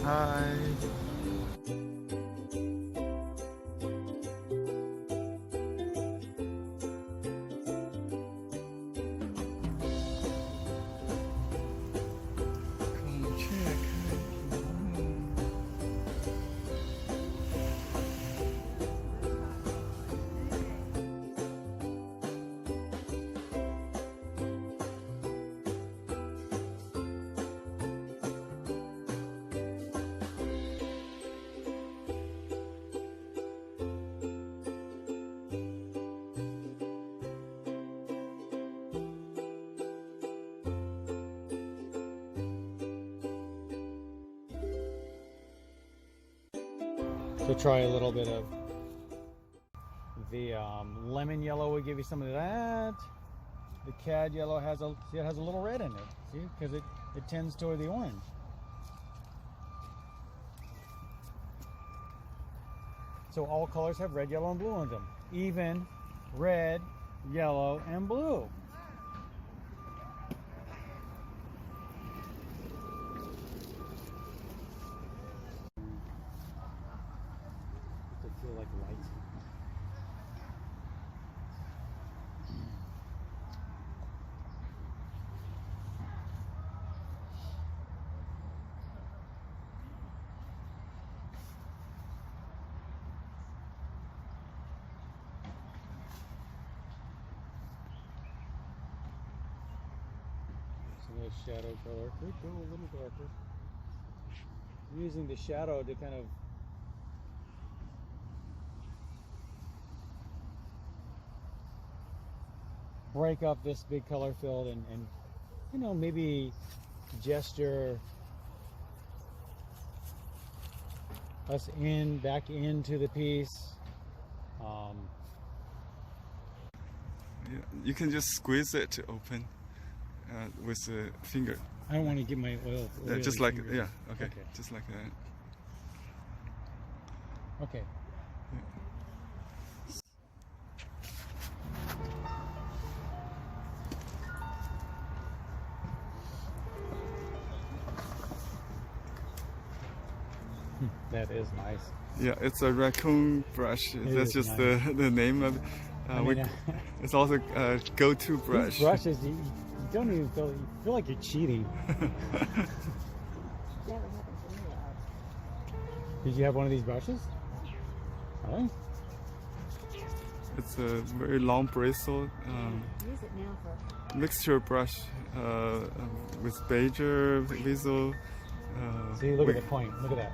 Hi. Come check. So try a little bit of the lemon yellow will give you some of that. The cad yellow has a little red in it, see, because it tends toward the orange. So all colors have red, yellow, and blue in them. Even red, yellow, and blue. Feel like light. Some of the shadow color could go a little darker. Using the shadow to kind of break up this big color field and you know, maybe gesture us back into the piece. Yeah, you can just squeeze it open with the finger. I don't want to get my oil. Just like, finger. yeah, okay. Okay. Just like that. Okay. That is nice. Yeah, it's a raccoon brush. That's just nice. the name of it. It's also a go-to brush. These brushes, you don't even feel, you feel like you're cheating. Did you have one of these brushes? Really? It's a very long bristle Use it now for mixture brush with Bezier, Weasel. See, look at the point. Look at that.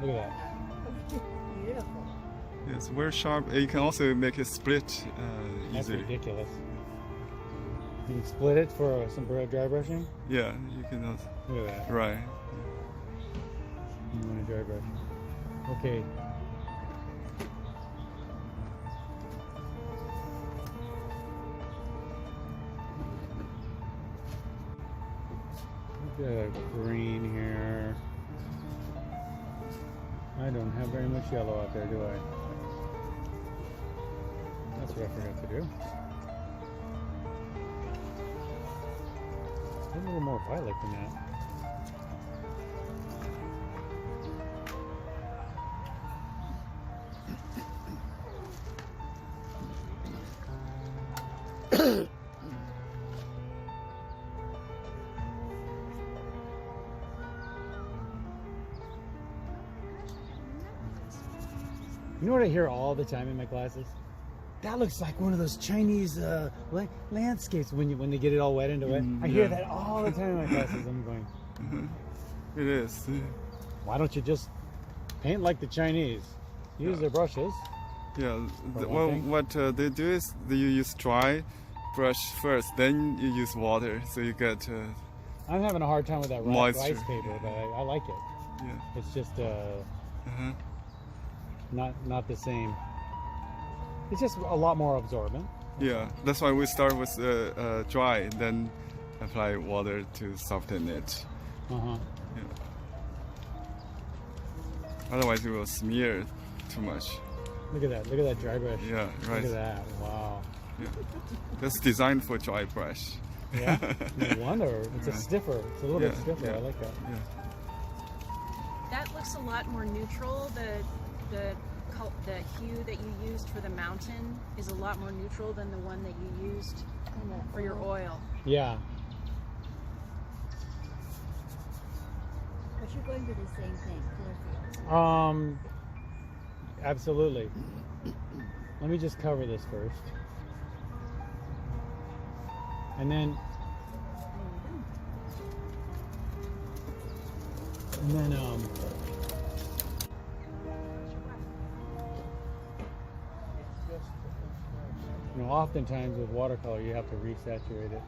Look at that. beautiful. Yeah, it's very sharp. You can also make it split That's easily. ridiculous. You can split it for some dry brushing. Yeah, you can also. Look at that. Right. You want a dry brush. Okay. We've got a green here. I don't have very much yellow out there, do I? That's what I forgot to do. A little more violet than that. You know what I hear all the time in my classes? That looks like one of those Chinese landscapes when they get it all wet into it. I hear that all the time in my classes. I'm going, It is. why don't you just paint like the Chinese? Use their brushes. Yeah. Well, What they do is you use dry brush first, then you use water, so you get. I'm having a hard time with that rice paper, but I like it. Yeah. It's just Uh-huh. not the same. It's just a lot more absorbent. Yeah, that's why we start with dry, then apply water to soften it. Uh-huh. Yeah. Otherwise, it will smear too much. Look at that. Look at that dry brush. Yeah, right. Look at that. Wow. Yeah. That's designed for dry brush. Yeah. No wonder. It's a stiffer. It's a little bit stiffer. Yeah. I like that. Yeah. that looks a lot more neutral. The hue that you used for the mountain is a lot more neutral than the one that you used for your oil. Yeah. But you're going to the same thing, Clearfield. Absolutely. Let me just cover this first. And then you know, oftentimes with watercolor you have to resaturate it.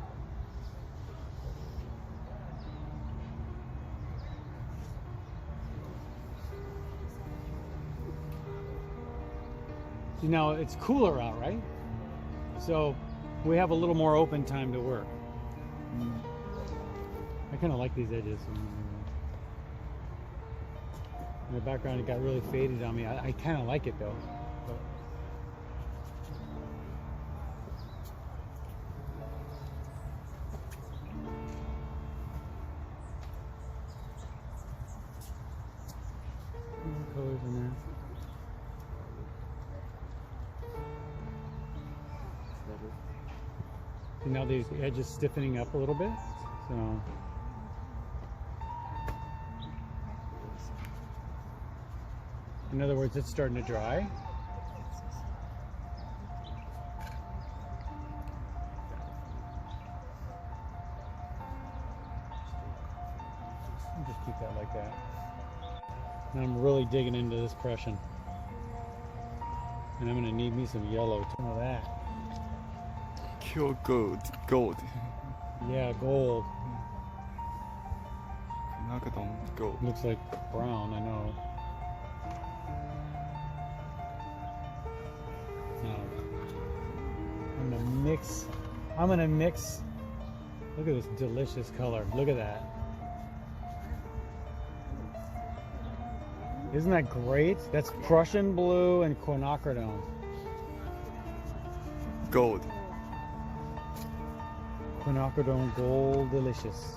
See, now it's cooler out, right? So we have a little more open time to work. I kind of like these edges. In the background it got really faded on me. I kind of like it though. But colors in there. See, now these edges stiffening up a little bit. So in other words, it's starting to dry. I'll just keep that like that. And I'm really digging into this Prussian. And I'm going to need me some yellow. Some of that. Pure gold. Yeah, gold. Gold. Looks like brown, I know. Now, I'm gonna mix. Look at this delicious color. Look at that. Isn't that great? That's Prussian blue and quinacridone. Gold. Quinacridone gold, delicious.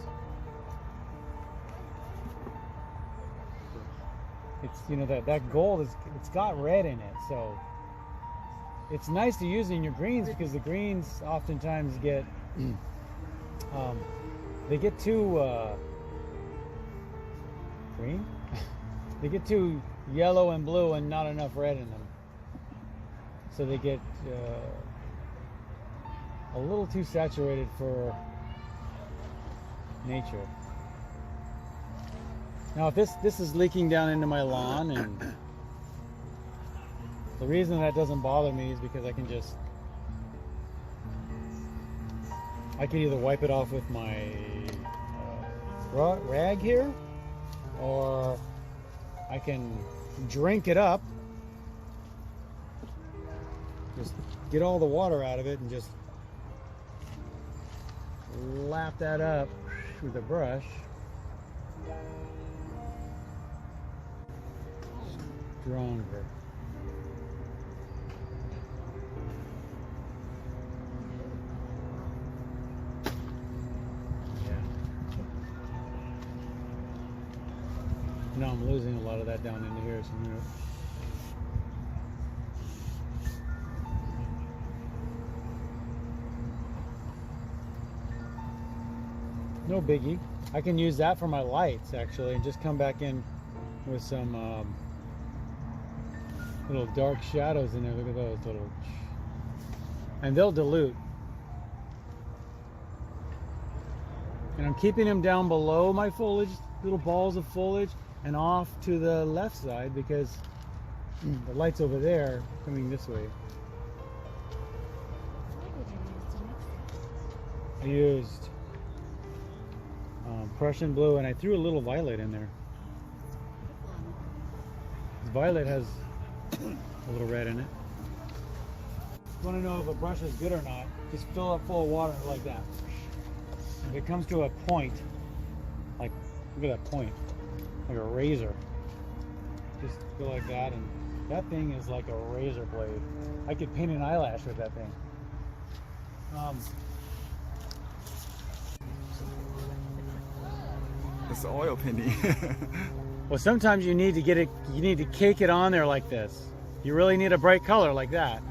It's, you know, that gold it's got red in it, so it's nice to use in your greens because the greens oftentimes get they get too green. They get too yellow and blue and not enough red in them, so they get a little too saturated for nature. Now, if this is leaking down into my lawn, and the reason that doesn't bother me is because I can either wipe it off with my rag here, or I can drink it up, just get all the water out of it and just lap that up with a brush. Stronger. Yeah. Now I'm losing a lot of that down into here, so I'm gonna no biggie. I can use that for my lights actually, and just come back in with some little dark shadows in there. Look at those little, and they'll dilute. And I'm keeping them down below my foliage, little balls of foliage, and off to the left side because the light's over there coming this way. I used Prussian blue, and I threw a little violet in there. Violet has a little red in it. If you want to know if a brush is good or not, just fill it full of water like that. If it comes to a point, like, look at that point, like a razor, just go like that, and that thing is like a razor blade. I could paint an eyelash with that thing. It's oil painting. Well, sometimes you need to get it. You need to cake it on there like this. You really need a bright color like that.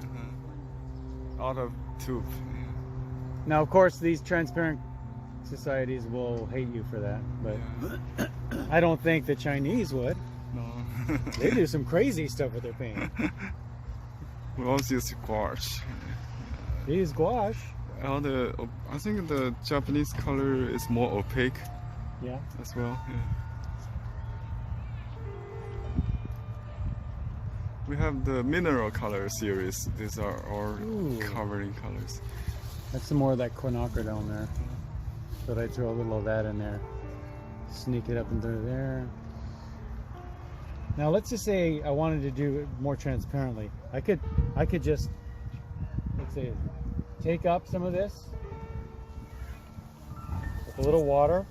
Out of tube. Now, of course, these transparent societies will hate you for that, but I don't think the Chinese would. No. They do some crazy stuff with their paint. We also use gouache. They use gouache. I think the Japanese color is more opaque Yeah. as well. Yeah. We have the mineral color series. These are all Ooh. covering colors. That's some more of that quinacridone there. But I throw a little of that in there. Sneak it up into there. Now let's just say I wanted to do it more transparently. I could just, let's say, take up some of this with a little water,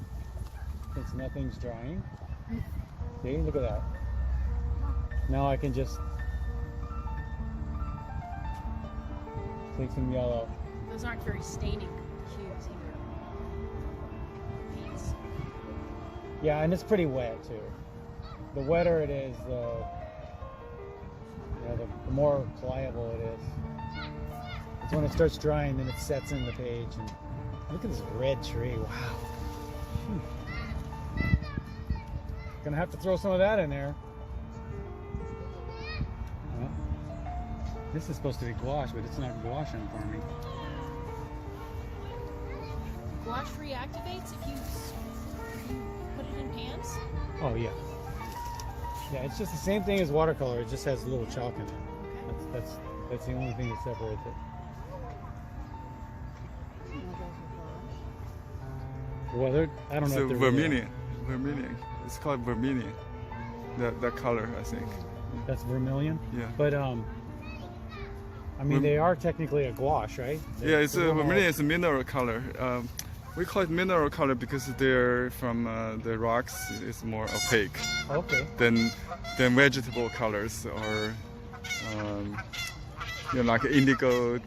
since nothing's drying. See, look at that. Now I can just take some yellow. Those aren't very staining hues either. Paints. Yeah, and it's pretty wet too. The wetter it is, the more pliable it is. It's when it starts drying, then it sets in the page. And look at this red tree! Wow. Gonna have to throw some of that in there. Well, this is supposed to be gouache, but it's not gouaching for me. Gouache reactivates if you put it in pans. Oh yeah. Yeah, it's just the same thing as watercolor. It just has a little chalk in it. Okay. That's the only thing that separates it. Well, I don't know. So if they're vermilion. Vermilion. It's called vermilion. That color, I think. That's vermilion. Yeah. But I mean, they are technically a gouache, right? Yeah, it's They're vermilion. It's a mineral color. We call it mineral color because they're from the rocks. It's more opaque Okay. than vegetable colors or like indigo,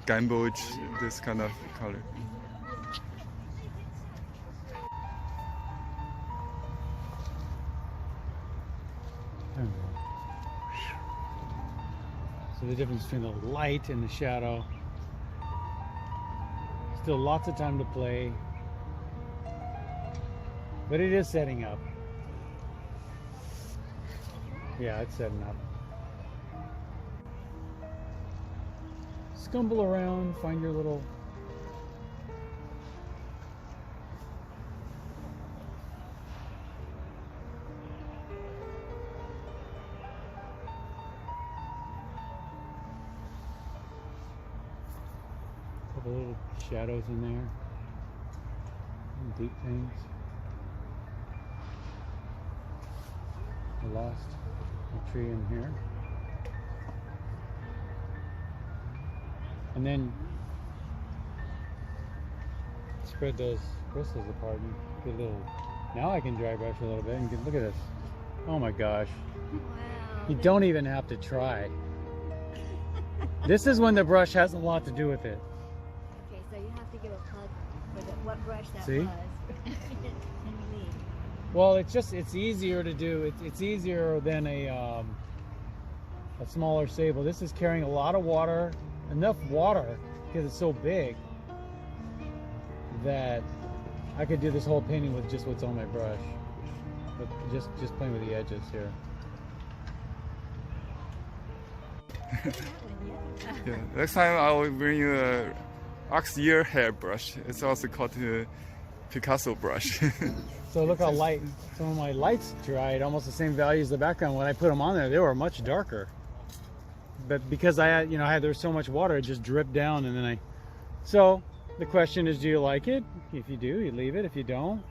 gamboge, this kind of color. So the difference between the light and the shadow. Still lots of time to play. But it is setting up. Yeah, it's setting up. Scumble around, find your little... couple little shadows in there. Some deep things. I lost a tree in here. And then spread those bristles apart and get a little... Now I can dry brush a little bit and get, look at this. Oh my gosh. Wow. You don't even have to try. This is when the brush has a lot to do with it. Okay, so you have to give a plug for what brush that See? was. And you leave. Well, it's easier to do. It's easier than a smaller sable. This is carrying a lot of water, enough water because it's so big that I could do this whole painting with just what's on my brush. But just playing with the edges here. Yeah. Next time I will bring you a ox ear hair brush. It's also called the Picasso brush. So look how light some of my lights dried, almost the same value as the background. When I put them on there, they were much darker. But because I had, there was so much water, it just dripped down, and then So the question is, do you like it? If you do, you leave it. If you don't,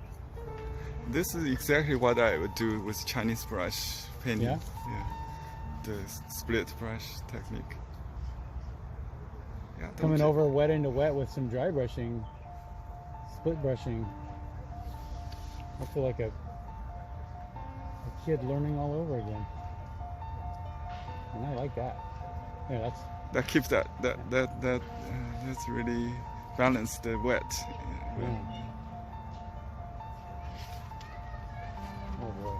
This is exactly what I would do with Chinese brush painting. Yeah? Yeah. The split brush technique. Yeah. coming over wet into wet with some dry brushing, split brushing. I feel like a kid learning all over again. And I like that. Yeah, That keeps that's really balanced the wet. yeah. Oh boy.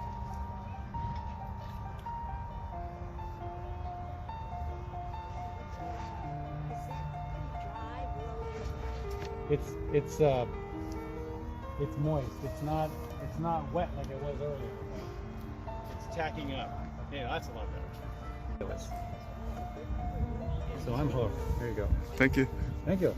it's moist. It's not wet like it was earlier. It's tacking up. Yeah, that's a lot better. So I'm hooked. There you go. Thank you. Thank you.